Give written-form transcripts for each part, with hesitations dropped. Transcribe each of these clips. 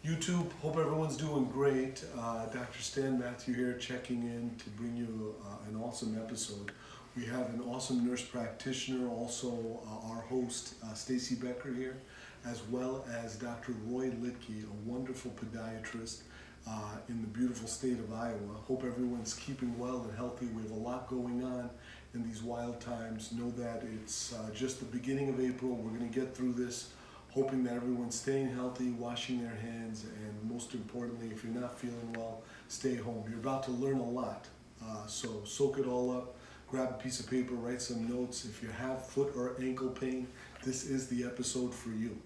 YouTube, hope everyone's doing great. Dr. Stan Mathew here checking in to bring you an awesome episode. We have an awesome nurse practitioner, also our host Staci Becker here, as well as Dr. Roy Lidtke, a wonderful podiatrist in the beautiful state of Iowa. Hope everyone's keeping well and healthy. We have a lot going on in these wild times. Know that it's just the beginning of April. We're going to get through this, hoping that everyone's staying healthy, washing their hands, and most importantly, if you're not feeling well, stay home. You're about to learn a lot, so soak it all up. Grab a piece of paper, write some notes. If you have foot or ankle pain, this is the episode for you.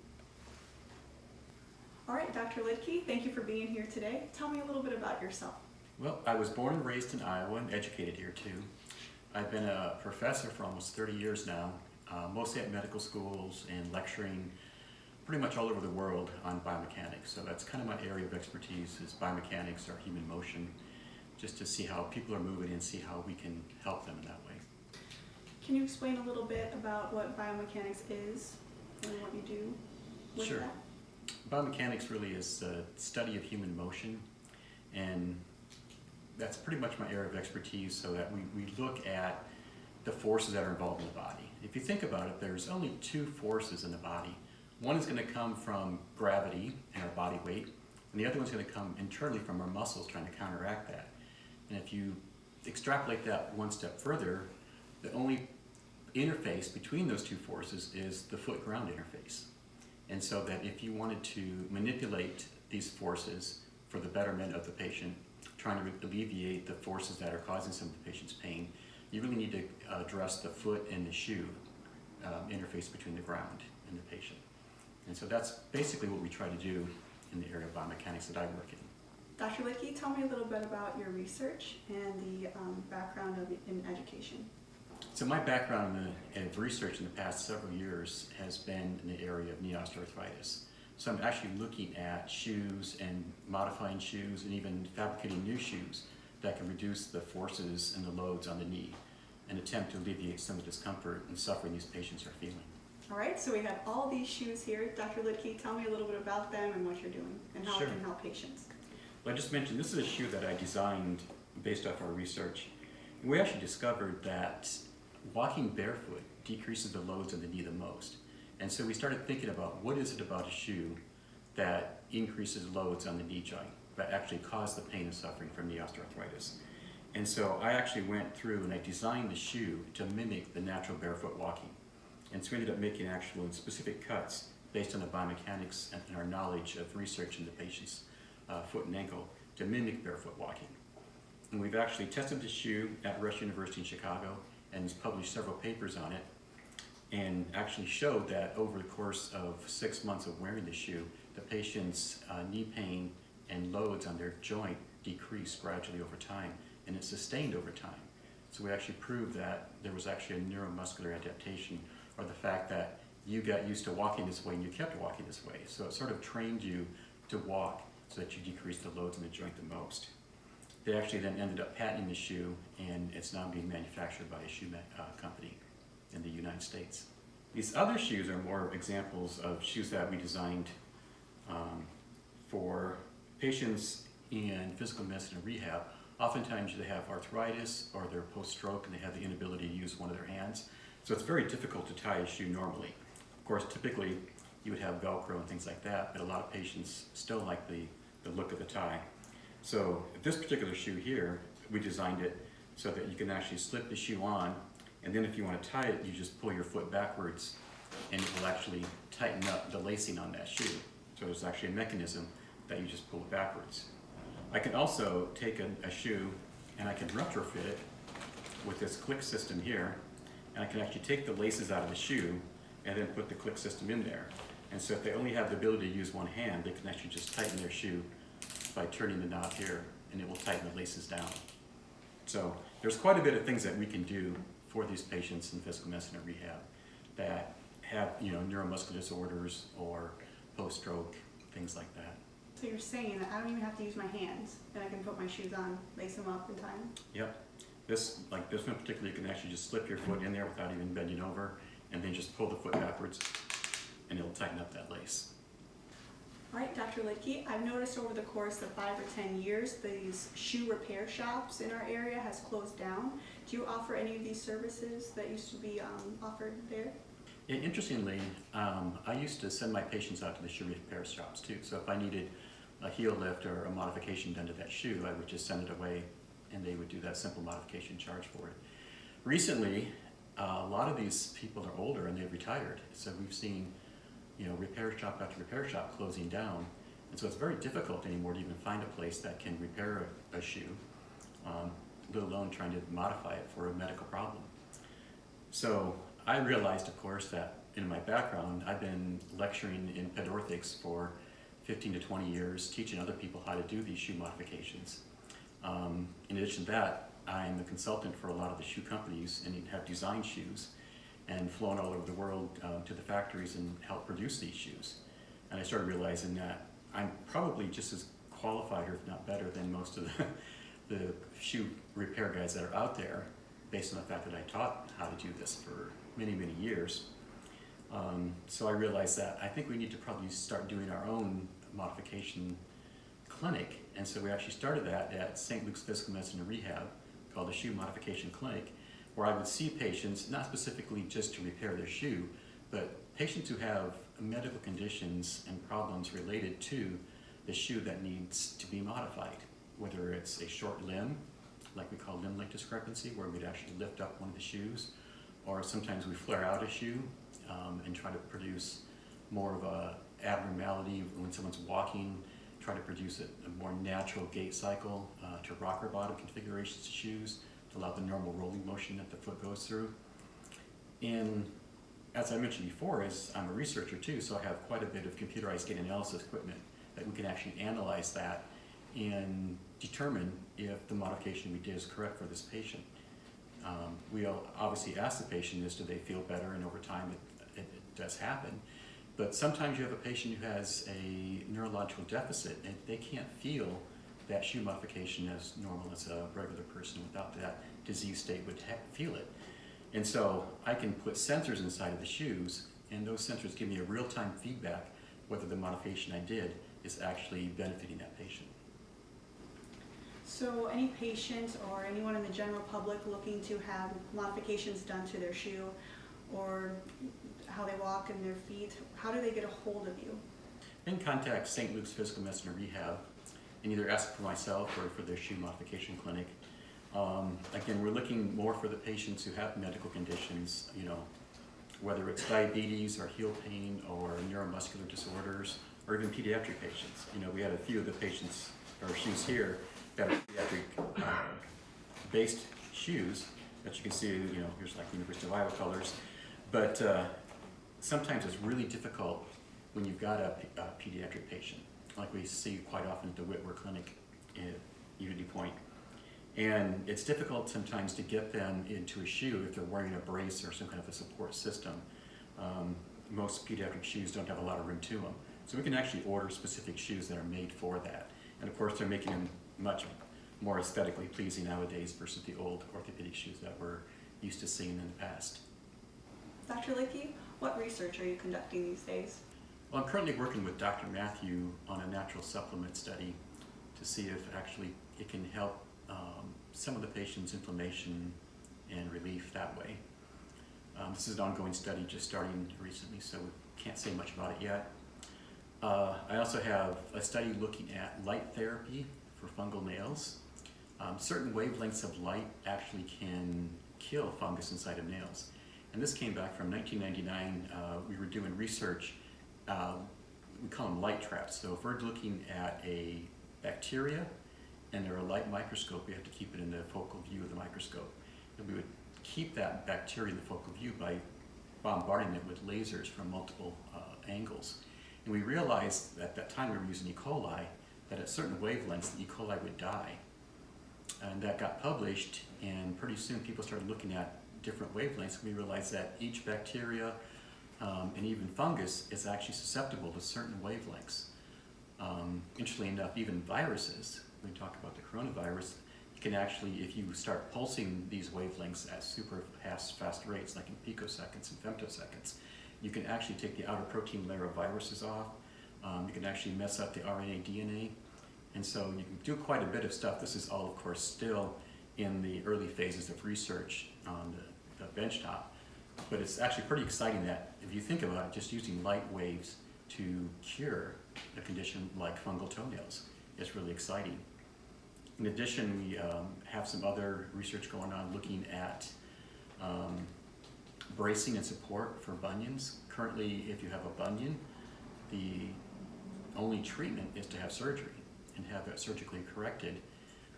All right, Dr. Lidtke, thank you for being here today. Tell me a little bit about yourself. Well, I was born and raised in Iowa and educated here too. I've been a professor for almost 30 years now, mostly at medical schools and lecturing pretty much all over the world on biomechanics. So that's kind of my area of expertise, is biomechanics or human motion, just to see how people are moving and see how we can help them in that way. Can you explain a little bit about what biomechanics is and what you do with Sure. that? Biomechanics really is the study of human motion, and that's pretty much my area of expertise, so that we look at the forces that are involved in the body. If you think about it, there's only two forces in the body. One is going to come from gravity and our body weight, and the other one's going to come internally from our muscles trying to counteract that. And if you extrapolate that one step further, the only interface between those two forces is the foot-ground interface. And so that if you wanted to manipulate these forces for the betterment of the patient, trying to alleviate the forces that are causing some of the patient's pain, you really need to address the foot and the shoe interface between the ground and the patient. And so that's basically what we try to do in the area of biomechanics that I work in. Dr. Lidtke, tell me a little bit about your research and the background in education. So my background in research in the past several years has been in the area of knee osteoarthritis. So I'm actually looking at shoes and modifying shoes and even fabricating new shoes that can reduce the forces and the loads on the knee and attempt to alleviate some of the discomfort and suffering these patients are feeling. All right, so we have all these shoes here. Dr. Lidtke, tell me a little bit about them and what you're doing and how Sure. it can help patients. Well, I just mentioned this is a shoe that I designed based off our research. And we actually discovered that walking barefoot decreases the loads on the knee the most. And so we started thinking about what is it about a shoe that increases loads on the knee joint that actually cause the pain and suffering from knee osteoarthritis. And so I actually went through and I designed the shoe to mimic the natural barefoot walking. And so we ended up making actual and specific cuts based on the biomechanics and our knowledge of research in the patient's foot and ankle to mimic barefoot walking. And we've actually tested the shoe at Rush University in Chicago and has published several papers on it, and actually showed that over the course of 6 months of wearing the shoe, the patient's knee pain and loads on their joint decreased gradually over time, and it sustained over time. So we actually proved that there was actually a neuromuscular adaptation, or the fact that you got used to walking this way and you kept walking this way. So it sort of trained you to walk so that you decrease the loads in the joint the most. They actually then ended up patenting the shoe, and it's now being manufactured by a shoe company in the United States. These other shoes are more examples of shoes that we designed for patients in physical medicine and rehab. Oftentimes they have arthritis or they're post-stroke and they have the inability to use one of their hands. So it's very difficult to tie a shoe normally. Of course, typically you would have Velcro and things like that, but a lot of patients still like the look of the tie. So this particular shoe here, we designed it so that you can actually slip the shoe on, and then if you want to tie it, you just pull your foot backwards and it will actually tighten up the lacing on that shoe. So there's actually a mechanism that you just pull it backwards. I can also take a shoe and I can retrofit it with this click system here, and I can actually take the laces out of the shoe and then put the click system in there. And so if they only have the ability to use one hand, they can actually just tighten their shoe by turning the knob here, and it will tighten the laces down. So there's quite a bit of things that we can do for these patients in physical medicine and rehab that have, neuromuscular disorders or post-stroke, things like that. So you're saying that I don't even have to use my hands, and I can put my shoes on, lace them up, and tie them? Yep. This one particularly, you can actually just slip your foot in there without even bending over, and then just pull the foot backwards, and it'll tighten up that lace. All right, Dr. Dr. Lidtke, I've noticed over the course of 5 or 10 years, these shoe repair shops in our area has closed down. Do you offer any of these services that used to be offered there? Interestingly, I used to send my patients out to the shoe repair shops too. So if I needed a heel lift or a modification done to that shoe, I would just send it away and they would do that simple modification, charge for it. Recently, a lot of these people are older and they've retired. So we've seen, repair shop after repair shop closing down. And so it's very difficult anymore to even find a place that can repair a shoe, let alone trying to modify it for a medical problem. So I realized, of course, that in my background, I've been lecturing in pedorthics for 15 to 20 years, teaching other people how to do these shoe modifications. In addition to that, I'm a consultant for a lot of the shoe companies and have designed shoes and flown all over the world to the factories and helped produce these shoes. And I started realizing that I'm probably just as qualified, or if not better, than most of the shoe repair guys that are out there, based on the fact that I taught how to do this for many, many years. So I realized that I think we need to probably start doing our own modification clinic. And so we actually started that at St. Luke's Physical Medicine and Rehab, called the Shoe Modification Clinic, where I would see patients, not specifically just to repair their shoe, but patients who have medical conditions and problems related to the shoe that needs to be modified, whether it's a short limb, like we call limb length discrepancy, where we'd actually lift up one of the shoes, or sometimes we flare out a shoe and try to produce more of a abnormality when someone's walking, try to produce a more natural gait cycle to rocker bottom configurations of shoes to allow the normal rolling motion that the foot goes through. And as I mentioned before, I'm a researcher too, so I have quite a bit of computerized gait analysis equipment that we can actually analyze that and determine if the modification we did is correct for this patient. We obviously ask the patient this, do they feel better, and over time it does happen. But sometimes you have a patient who has a neurological deficit and they can't feel that shoe modification as normal as a regular person without that disease state would feel it. And so I can put sensors inside of the shoes, and those sensors give me a real-time feedback whether the modification I did is actually benefiting that patient. So any patient or anyone in the general public looking to have modifications done to their shoe or how they walk and their feet, how do they get a hold of you? Then contact St. Luke's Physical Medicine and Rehab and either ask for myself or for their shoe modification clinic. Again, we're looking more for the patients who have medical conditions, whether it's diabetes or heel pain or neuromuscular disorders or even pediatric patients. We had a few of the patients or shoes here that are pediatric based shoes that you can see, here's like University of Iowa colors. But sometimes it's really difficult when you've got a pediatric patient, like we see quite often at the Whitworth Clinic at Unity Point. And it's difficult sometimes to get them into a shoe if they're wearing a brace or some kind of a support system. Most pediatric shoes don't have a lot of room to them. So we can actually order specific shoes that are made for that. And of course, they're making them much more aesthetically pleasing nowadays versus the old orthopedic shoes that we're used to seeing in the past. Dr. Lidtke, what research are you conducting these days? Well, I'm currently working with Dr. Mathew on a natural supplement study to see if actually it can help some of the patient's inflammation and relief that way. This is an ongoing study just starting recently, so we can't say much about it yet. I also have a study looking at light therapy for fungal nails. Certain wavelengths of light actually can kill fungus inside of nails. And this came back from 1999. We were doing research, we call them light traps. So if we're looking at a bacteria and they're a light microscope, we have to keep it in the focal view of the microscope. And we would keep that bacteria in the focal view by bombarding it with lasers from multiple angles. And we realized at that time we were using E. coli, that at certain wavelengths, the E. coli would die. And that got published, and pretty soon people started looking at different wavelengths. We realized that each bacteria and even fungus is actually susceptible to certain wavelengths. Interestingly enough, even viruses, when we talk about the coronavirus, you can actually, if you start pulsing these wavelengths at super fast rates, like in picoseconds and femtoseconds, you can actually take the outer protein layer of viruses off, You can actually mess up the RNA, DNA. And so you can do quite a bit of stuff. This is all, of course, still in the early phases of research on the benchtop. But it's actually pretty exciting that if you think about it, just using light waves to cure a condition like fungal toenails is really exciting. In addition, we have some other research going on looking at bracing and support for bunions. Currently, if you have a bunion, the only treatment is to have surgery and have it surgically corrected.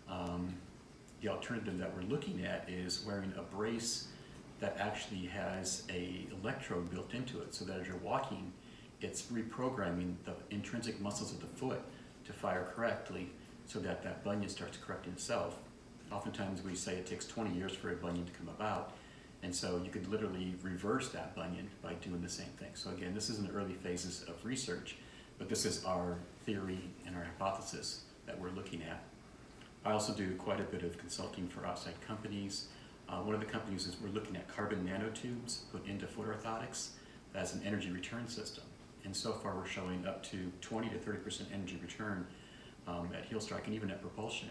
The alternative that we're looking at is wearing a brace that actually has a electrode built into it, so that as you're walking, it's reprogramming the intrinsic muscles of the foot to fire correctly so that that bunion starts correcting itself. Oftentimes we say it takes 20 years for a bunion to come about, and so you could literally reverse that bunion by doing the same thing. So again, this is in the early phases of research, but this is our theory and our hypothesis that we're looking at. I also do quite a bit of consulting for outside companies. One of the companies is we're looking at carbon nanotubes put into foot orthotics as an energy return system. And so far we're showing up to 20 to 30% energy return at heel strike and even at propulsion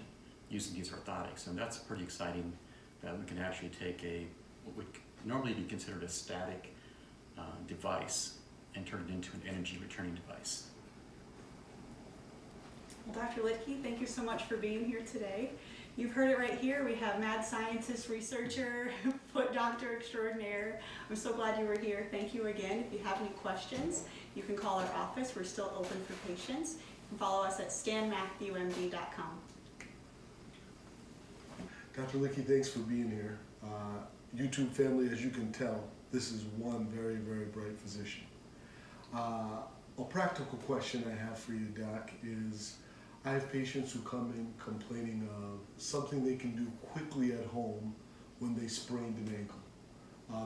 using these orthotics. And that's pretty exciting that we can actually take what would normally be considered a static device and turn it into an energy returning device. Well, Dr. Lidtke, thank you so much for being here today. You've heard it right here. We have mad scientist, researcher, foot doctor extraordinaire. I'm so glad you were here. Thank you again. If you have any questions, you can call our office. We're still open for patients. You can follow us at stanmatthewmd.com. Dr. Lidtke, thanks for being here. YouTube family, as you can tell, this is one very, very bright physician. A practical question I have for you, Doc, is I have patients who come in complaining of something they can do quickly at home when they sprained an ankle.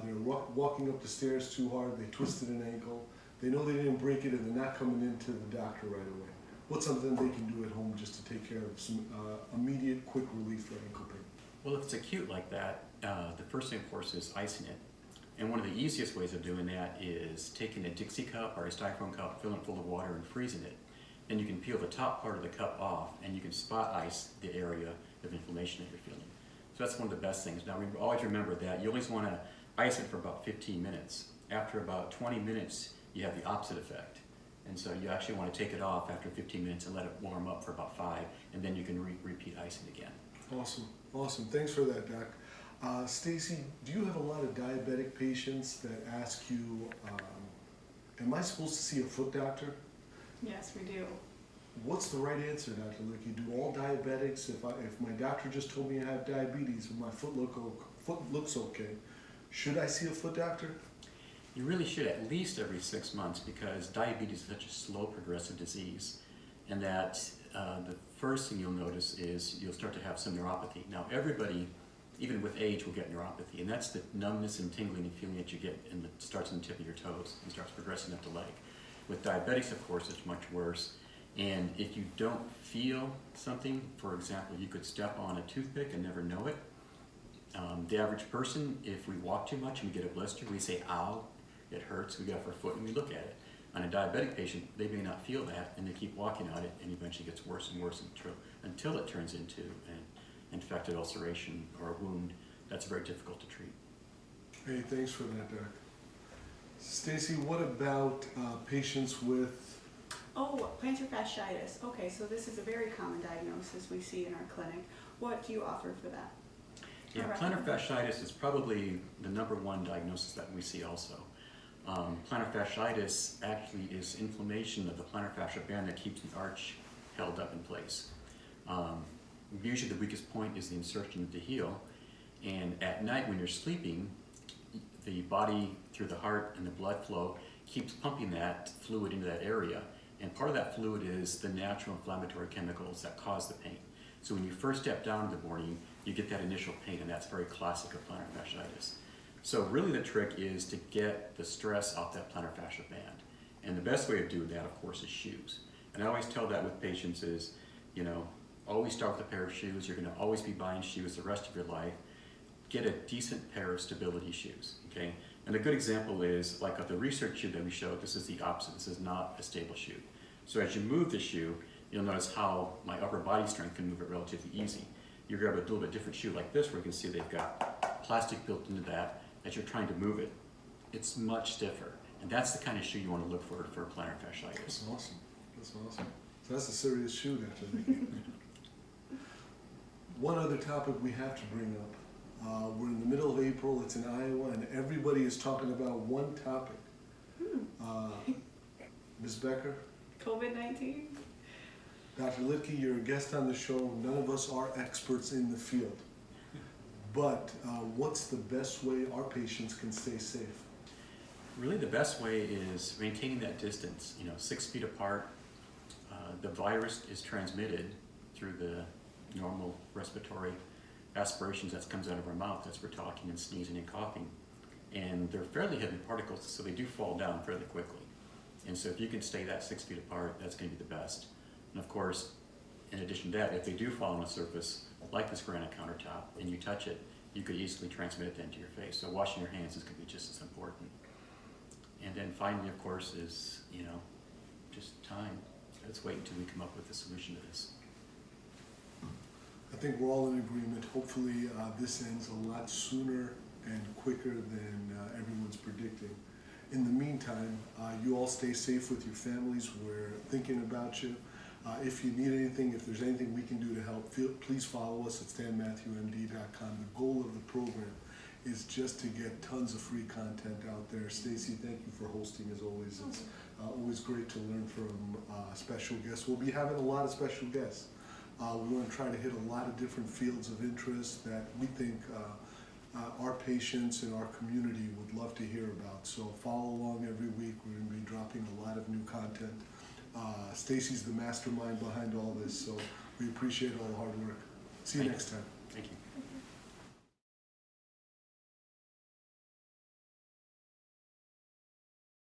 They're walking up the stairs too hard, they twisted an ankle, they know they didn't break it, and they're not coming into the doctor right away. What's something they can do at home just to take care of some immediate, quick relief for ankle pain? Well, if it's acute like that, the first thing, of course, is icing it. And one of the easiest ways of doing that is taking a Dixie cup or a styrofoam cup, filling it full of water and freezing it. Then you can peel the top part of the cup off and you can spot ice the area of inflammation that you're feeling. So that's one of the best things. Now, always remember that you always want to ice it for about 15 minutes. After about 20 minutes, you have the opposite effect. And so you actually want to take it off after 15 minutes and let it warm up for about 5, and then you can repeat icing again. Awesome, awesome. Thanks for that, Doc. Staci, do you have a lot of diabetic patients that ask you, am I supposed to see a foot doctor? Yes, we do. What's the right answer, Dr. Lidtke? Do all diabetics, if my doctor just told me I have diabetes and my foot looks okay, should I see a foot doctor? You really should at least every 6 months, because diabetes is such a slow progressive disease, and that the first thing you'll notice is you'll start to have some neuropathy. Now everybody, even with age, will get neuropathy, and that's the numbness and tingling and feeling that you get, and it starts in the tip of your toes and starts progressing up the leg. With diabetics, of course, it's much worse. And if you don't feel something, for example, you could step on a toothpick and never know it. The average person, if we walk too much and we get a blister, we say, ow, it hurts, we get off our foot and we look at it. On a diabetic patient, they may not feel that, and they keep walking on it, and eventually gets worse and worse until it turns into an infected ulceration or a wound that's very difficult to treat. Hey, thanks for that, Doc. Staci, what about patients with... Oh, plantar fasciitis. Okay, so this is a very common diagnosis we see in our clinic. What do you offer for that? Yeah, plantar fasciitis is probably the #1 diagnosis that we see also. Plantar fasciitis actually is inflammation of the plantar fascia band that keeps the arch held up in place. Usually the weakest point is the insertion of the heel, and at night when you're sleeping, the body, through the heart and the blood flow, keeps pumping that fluid into that area, and part of that fluid is the natural inflammatory chemicals that cause the pain. So when you first step down in the morning, you get that initial pain, and that's very classic of plantar fasciitis. So really the trick is to get the stress off that plantar fascia band. And the best way of doing that, of course, is shoes. And I always tell that with patients is, always start with a pair of shoes. You're going to always be buying shoes the rest of your life. Get a decent pair of stability shoes, okay? And a good example is, like of the research shoe that we showed, this is the opposite. This is not a stable shoe. So as you move the shoe, you'll notice how my upper body strength can move it relatively easy. You grab a little bit different shoe like this, where you can see they've got plastic built into that. As you're trying to move it, it's much stiffer. And that's the kind of shoe you want to look for plantar fasciitis. That's awesome. That's awesome. So that's a serious shoe, Dr. Lidtke. One other topic we have to bring up. We're in the middle of April, it's in Iowa, and everybody is talking about one topic. Ms. Becker, COVID-19? Dr. Lidtke, you're a guest on the show. None of us are experts in the field. But what's the best way our patients can stay safe? Really the best way is maintaining that distance, 6 feet apart. The virus is transmitted through the normal respiratory aspirations that comes out of our mouth as we're talking and sneezing and coughing. And they're fairly heavy particles, so they do fall down fairly quickly. And so if you can stay that 6 feet apart, that's going to be the best. And of course, in addition to that, if they do fall on a surface like this granite countertop and you touch it, you could easily transmit it then to your face. So washing your hands is going to be just as important. And then finally, of course, is, just time. Let's wait until we come up with a solution to this. I think we're all in agreement. Hopefully this ends a lot sooner and quicker than everyone's predicting. In the meantime, you all stay safe with your families. We're thinking about you. If you need anything, if there's anything we can do to help, please follow us at stanmatthewmd.com. The goal of the program is just to get tons of free content out there. Staci, thank you for hosting as always. It's always great to learn from special guests. We'll be having a lot of special guests. We want to try to hit a lot of different fields of interest that we think our patients and our community would love to hear about. So follow along every week. We're going to be dropping a lot of new content. Staci's the mastermind behind all this, so we appreciate all the hard work. See you next time.